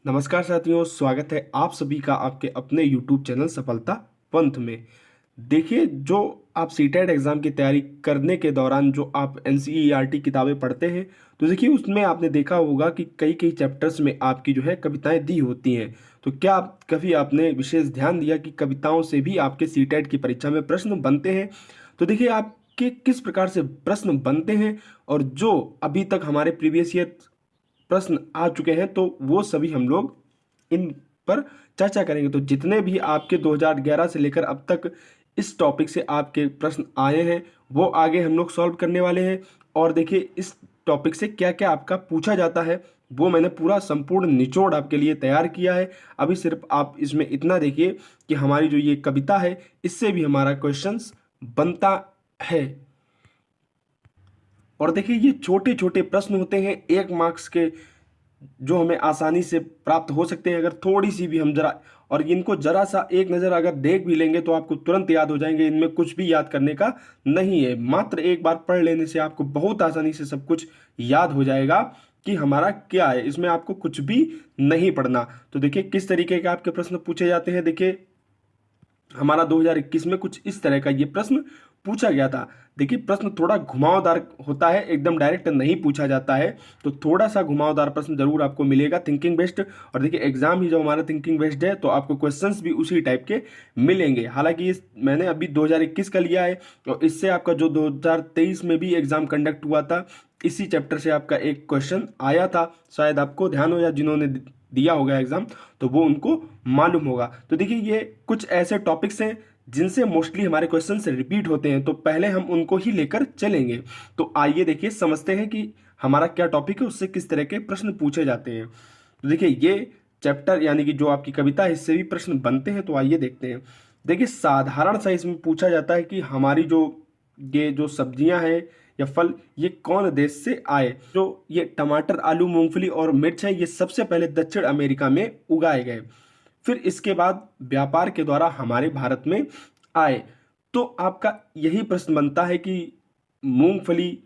नमस्कार साथियों, स्वागत है आप सभी का आपके अपने YouTube चैनल सफलता पंथ में। देखिए, जो आप सीटेट एग्ज़ाम की तैयारी करने के दौरान जो आप NCERT किताबें पढ़ते हैं, तो देखिए उसमें आपने देखा होगा कि कई कई चैप्टर्स में आपकी जो है कविताएं दी होती हैं। तो क्या आप कभी आपने विशेष ध्यान दिया कि कविताओं से भी आपके सीटेट की परीक्षा में प्रश्न बनते हैं? तो देखिए आपके किस प्रकार से प्रश्न बनते हैं और जो अभी तक हमारे प्रीवियस ईयर प्रश्न आ चुके हैं, तो वो सभी हम लोग इन पर चर्चा करेंगे। तो जितने भी आपके 2011 से लेकर अब तक इस टॉपिक से आपके प्रश्न आए हैं, वो आगे हम लोग सॉल्व करने वाले हैं। और देखिए इस टॉपिक से क्या क्या आपका पूछा जाता है, वो मैंने पूरा संपूर्ण निचोड़ आपके लिए तैयार किया है। अभी सिर्फ आप इसमें इतना देखिए कि हमारी जो ये कविता है, इससे भी हमारा क्वेश्चंस बनता है। और देखिए ये छोटे छोटे प्रश्न होते हैं 1 मार्क्स के, जो हमें आसानी से प्राप्त हो सकते हैं अगर थोड़ी सी भी हम जरा, और इनको जरा सा एक नज़र अगर देख भी लेंगे तो आपको तुरंत याद हो जाएंगे। इनमें कुछ भी याद करने का नहीं है, मात्र एक बार पढ़ लेने से आपको बहुत आसानी से सब कुछ याद हो जाएगा कि हमारा क्या है। इसमें आपको कुछ भी नहीं पढ़ना। तो देखिए किस तरीके के आपके प्रश्न पूछे जाते हैं। देखिए हमारा 2021 में कुछ इस तरह का ये प्रश्न पूछा गया था। देखिए प्रश्न थोड़ा घुमावदार होता है, एकदम डायरेक्ट नहीं पूछा जाता है, तो थोड़ा सा घुमावदार प्रश्न जरूर आपको मिलेगा, थिंकिंग बेस्ड। और देखिए एग्जाम ही जो हमारा थिंकिंग बेस्ड है, तो आपको क्वेश्चंस भी उसी टाइप के मिलेंगे। हालांकि इस मैंने अभी 2021 का लिया है, और इससे आपका जो 2023 में भी एग्जाम कंडक्ट हुआ था, इसी चैप्टर से आपका एक क्वेश्चन आया था। शायद आपको ध्यान हो, या जिन्होंने दिया होगा एग्जाम तो वो उनको मालूम होगा। तो देखिए ये कुछ ऐसे टॉपिक्स हैं जिनसे मोस्टली हमारे क्वेश्चन से रिपीट होते हैं, तो पहले हम उनको ही लेकर चलेंगे। तो आइए देखिए समझते हैं कि हमारा क्या टॉपिक है, उससे किस तरह के प्रश्न पूछे जाते हैं। तो देखिए ये चैप्टर यानी कि जो आपकी कविता है, इससे भी प्रश्न बनते हैं। तो आइए देखते हैं। देखिए साधारण सा इसमें पूछा जाता है कि हमारी ये जो सब्जियां हैं या फल, ये कौन देश से आए। जो ये टमाटर, आलू, मूंगफली और मिर्च है, ये सबसे पहले दक्षिण अमेरिका में उगाए गए, फिर इसके बाद व्यापार के द्वारा हमारे भारत में आए। तो आपका यही प्रश्न बनता है कि मूंगफली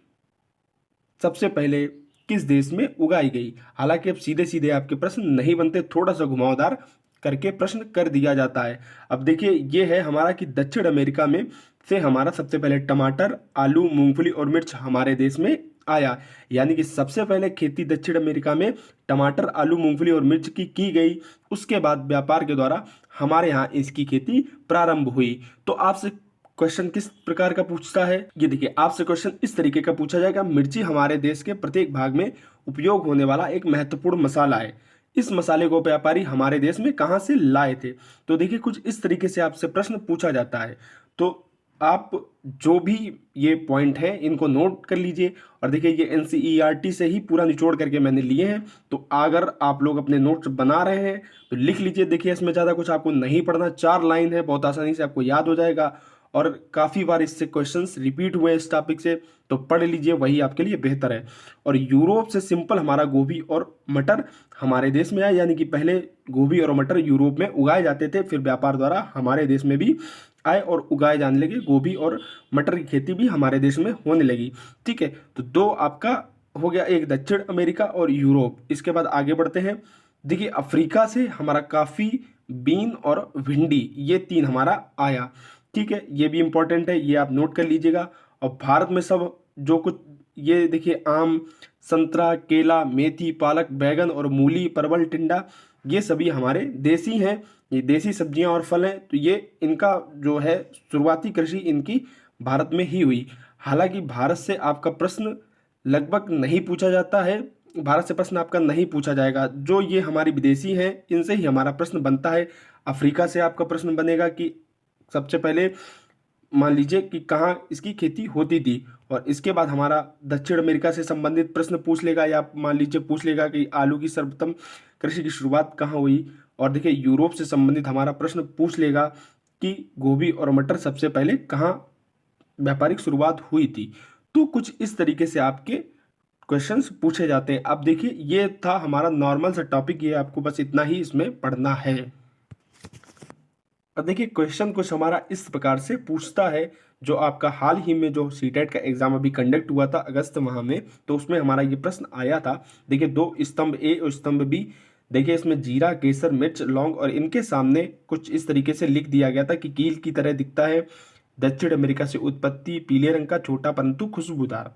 सबसे पहले किस देश में उगाई गई। हालांकि अब सीधे सीधे आपके प्रश्न नहीं बनते, थोड़ा सा घुमावदार करके प्रश्न कर दिया जाता है। अब देखिए ये है हमारा कि दक्षिण अमेरिका में से हमारा सबसे पहले टमाटर, आलू, मूंगफली और मिर्च हमारे देश में आया। यानी कि सबसे पहले खेती दक्षिण अमेरिका में टमाटर, आलू, मूंगफली और मिर्च की गई। उसके बाद व्यापार के द्वारा हमारे यहाँ इसकी खेती प्रारंभ हुई। तो आपसे क्वेश्चन किस प्रकार का पूछता है, ये देखिए आपसे क्वेश्चन इस तरीके का पूछा जाएगा। मिर्ची हमारे देश के प्रत्येक भाग में उपयोग होने वाला एक महत्वपूर्ण मसाला है। इस मसाले को व्यापारी हमारे देश में कहाँ से लाए थे। तो देखिए कुछ इस तरीके से आपसे प्रश्न पूछा जाता है। तो आप जो भी ये पॉइंट है इनको नोट कर लीजिए। और देखिए ये NCERT से ही पूरा निचोड़ करके मैंने लिए हैं। तो अगर आप लोग अपने नोट्स बना रहे हैं तो लिख लीजिए। देखिए इसमें ज़्यादा कुछ आपको नहीं पढ़ना, 4 लाइन है, बहुत आसानी से आपको याद हो जाएगा। और काफ़ी बार इससे क्वेश्चंस रिपीट हुए इस टॉपिक से, तो पढ़ लीजिए, वही आपके लिए बेहतर है। और यूरोप से सिंपल हमारा गोभी और मटर हमारे देश में आया। यानी कि पहले गोभी और मटर यूरोप में उगाए जाते थे, फिर व्यापार द्वारा हमारे देश में भी आए और उगाए जाने लगे। गोभी और मटर की खेती भी हमारे देश में होने लगी। ठीक है, तो 2 आपका हो गया, एक दक्षिण अमेरिका और यूरोप। इसके बाद आगे बढ़ते हैं। देखिए अफ्रीका से हमारा काफ़ी, बीन और भिंडी, ये 3 हमारा आया। ठीक है, ये भी इंपॉर्टेंट है, ये आप नोट कर लीजिएगा। और भारत में सब जो कुछ, ये देखिए आम, संतरा, केला, मेथी, पालक, बैगन और मूली, परवल, टिंडा, ये सभी हमारे देसी हैं। ये देसी सब्जियां और फल हैं। तो ये इनका जो है शुरुआती कृषि इनकी भारत में ही हुई। हालांकि भारत से आपका प्रश्न लगभग नहीं पूछा जाता है, भारत से प्रश्न आपका नहीं पूछा जाएगा। जो ये हमारी विदेशी हैं इनसे ही हमारा प्रश्न बनता है। अफ्रीका से आपका प्रश्न बनेगा कि सबसे पहले मान लीजिए कि कहाँ इसकी खेती होती थी। और इसके बाद हमारा दक्षिण अमेरिका से संबंधित प्रश्न पूछ लेगा, या मान लीजिए पूछ लेगा कि आलू की सर्वप्रथम कृषि की शुरुआत कहाँ हुई। और देखिए यूरोप से संबंधित हमारा प्रश्न पूछ लेगा कि गोभी और मटर सबसे पहले कहाँ व्यापारिक शुरुआत हुई थी। तो कुछ इस तरीके से आपके क्वेश्चंस पूछे जाते हैं। अब देखिए ये था हमारा नॉर्मल सा टॉपिक, ये आपको बस इतना ही इसमें पढ़ना है। अब देखिए क्वेश्चन कुछ हमारा इस प्रकार से पूछता है। जो आपका हाल ही में जो सीटेट का एग्जाम अभी कंडक्ट हुआ था अगस्त माह में, तो उसमें हमारा ये प्रश्न आया था। देखिए 2 स्तंभ ए और स्तंभ बी देखिए इसमें जीरा, केसर, मिर्च, लौंग और इनके सामने कुछ इस तरीके से लिख दिया गया था कि कील की तरह दिखता है, दक्षिण अमेरिका से उत्पत्ति, पीले रंग का, छोटा परंतु खुशबूदार।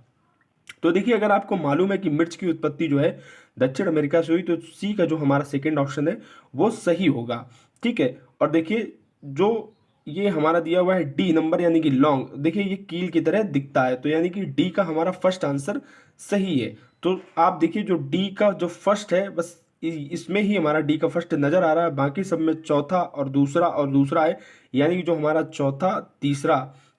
तो देखिए अगर आपको मालूम है कि मिर्च की उत्पत्ति जो है दक्षिण अमेरिका से हुई, तो सी का जो हमारा सेकंड ऑप्शन है वो सही होगा। ठीक है, और देखिए जो ये हमारा दिया हुआ है डी नंबर यानी कि लॉन्ग, देखिए ये कील की तरह दिखता है, तो यानी कि डी का हमारा फर्स्ट आंसर सही है। तो आप देखिए जो डी का जो फर्स्ट है बस इसमें ही हमारा डी का फर्स्ट नजर आ रहा है, बाकी सब में चौथा और दूसरा है, यानी कि जो हमारा चौथा, तीसरा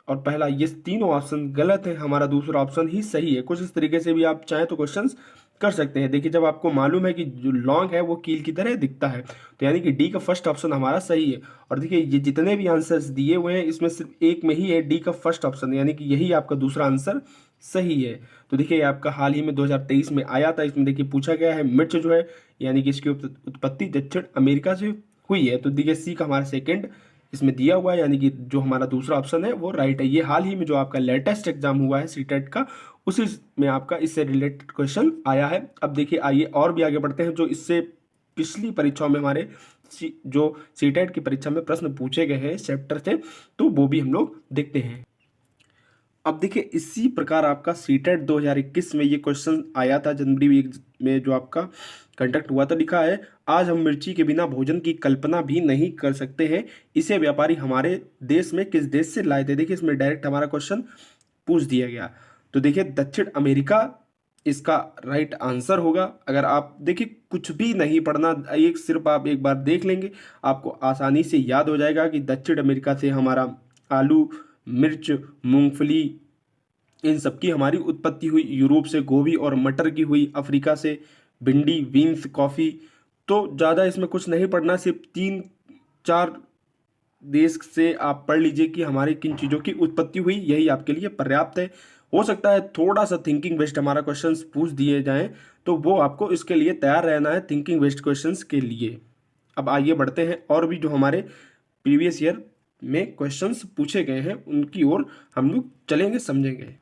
और पहला ये तीनों ऑप्शन गलत है, हमारा दूसरा ऑप्शन ही सही है। कुछ इस तरीके से भी आप चाहें तो क्वेश्चंस कर सकते हैं। देखिए जब आपको मालूम है कि जो लॉन्ग है वो कील की तरह दिखता है, तो यानी कि डी का फर्स्ट ऑप्शन हमारा सही है। और देखिए ये जितने भी आंसर्स दिए हुए हैं इसमें सिर्फ एक में ही है डी का फर्स्ट ऑप्शन, यानी कि यही आपका दूसरा आंसर सही है। तो देखिए ये आपका हाल ही में 2023 में आया था, इसमें देखिए पूछा गया है मिर्च जो है यानी कि इसकी उत्पत्ति दक्षिण अमेरिका से हुई है, तो देखिए सी का हमारा सेकेंड इसमें दिया हुआ है, यानी कि जो हमारा दूसरा ऑप्शन है वो राइट है। ये हाल ही में जो आपका लेटेस्ट एग्जाम हुआ है सीटेट का, उसी में आपका इससे रिलेटेड क्वेश्चन आया है। अब देखिए आइए और भी आगे बढ़ते हैं, जो इससे पिछली परीक्षाओं में हमारे जो सीटेट की परीक्षा में प्रश्न पूछे गए हैं चैप्टर से, तो वो भी हम लोग देखते हैं। अब देखिए इसी प्रकार आपका सीटेट 2021 में ये क्वेश्चन आया था जनवरी में जो आपका कंडक्ट हुआ था। लिखा है आज हम मिर्ची के बिना भोजन की कल्पना भी नहीं कर सकते हैं, इसे व्यापारी हमारे देश में किस देश से लाए थे। देखिए इसमें डायरेक्ट हमारा क्वेश्चन पूछ दिया गया, तो देखिए दक्षिण अमेरिका इसका राइट आंसर होगा। अगर आप देखिए कुछ भी नहीं पढ़ना, एक सिर्फ आप एक बार देख लेंगे आपको आसानी से याद हो जाएगा कि दक्षिण अमेरिका से हमारा आलू, मिर्च, मूंगफली इन सब की हमारी उत्पत्ति हुई, यूरोप से गोभी और मटर की हुई, अफ्रीका से भिंडी, बीन्स, कॉफ़ी। तो ज़्यादा इसमें कुछ नहीं पढ़ना, सिर्फ 3-4 देश से आप पढ़ लीजिए कि हमारी किन चीज़ों की उत्पत्ति हुई, यही आपके लिए पर्याप्त है। हो सकता है थोड़ा सा थिंकिंग बेस्ड हमारा क्वेश्चंस पूछ दिए जाएं, तो वो आपको इसके लिए तैयार रहना है थिंकिंग बेस्ड क्वेश्चंस के लिए। अब आइए बढ़ते हैं और भी जो हमारे प्रीवियस ईयर में क्वेश्चंस पूछे गए हैं उनकी ओर हम लोग चलेंगे, समझेंगे।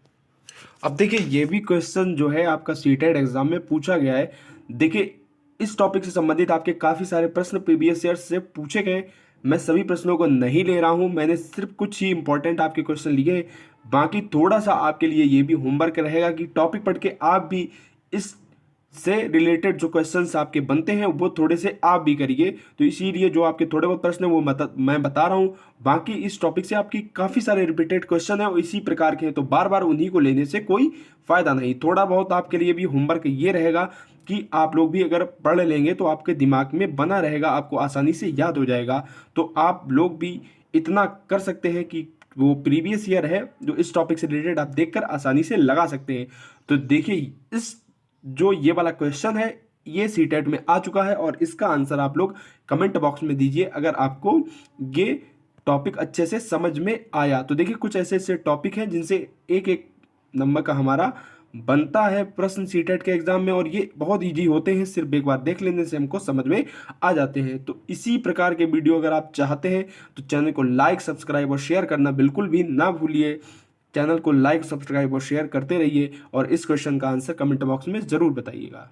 अब देखिए ये भी क्वेश्चन जो है आपका सीटेट एग्जाम में पूछा गया है। देखिए इस टॉपिक से संबंधित आपके काफ़ी सारे प्रश्न प्रीवियस ईयर से पूछे गए, मैं सभी प्रश्नों को नहीं ले रहा हूं, मैंने सिर्फ कुछ ही इंपॉर्टेंट आपके क्वेश्चन लिए। बाकी थोड़ा सा आपके लिए ये भी होमवर्क रहेगा कि टॉपिक पढ़ के आप भी इस से रिलेटेड जो क्वेश्चंस आपके बनते हैं वो थोड़े से आप भी करिए। तो इसीलिए जो आपके थोड़े बहुत प्रश्न है वो मैं बता रहा हूँ, बाकी इस टॉपिक से आपकी काफ़ी सारे रिपीटेड क्वेश्चन है और इसी प्रकार के हैं, तो बार बार उन्हीं को लेने से कोई फ़ायदा नहीं। थोड़ा बहुत आपके लिए भी होमवर्क ये रहेगा कि आप लोग भी अगर पढ़ लेंगे तो आपके दिमाग में बना रहेगा, आपको आसानी से याद हो जाएगा। तो आप लोग भी इतना कर सकते हैं कि वो प्रीवियस ईयर है जो इस टॉपिक से रिलेटेड आप देखकर आसानी से लगा सकते हैं। तो देखिए इस जो ये वाला क्वेश्चन है ये सीटेट में आ चुका है और इसका आंसर आप लोग कमेंट बॉक्स में दीजिए अगर आपको ये टॉपिक अच्छे से समझ में आया। तो देखिए कुछ ऐसे ऐसे टॉपिक हैं जिनसे एक एक नंबर का हमारा बनता है प्रश्न सीटेट के एग्जाम में, और ये बहुत इजी होते हैं, सिर्फ एक बार देख लेने से हमको समझ में आ जाते हैं। तो इसी प्रकार के वीडियो अगर आप चाहते हैं तो चैनल को लाइक, सब्सक्राइब और शेयर करना बिल्कुल भी ना भूलिए। चैनल को लाइक, सब्सक्राइब और शेयर करते रहिए और इस क्वेश्चन का आंसर कमेंट बॉक्स में ज़रूर बताइएगा।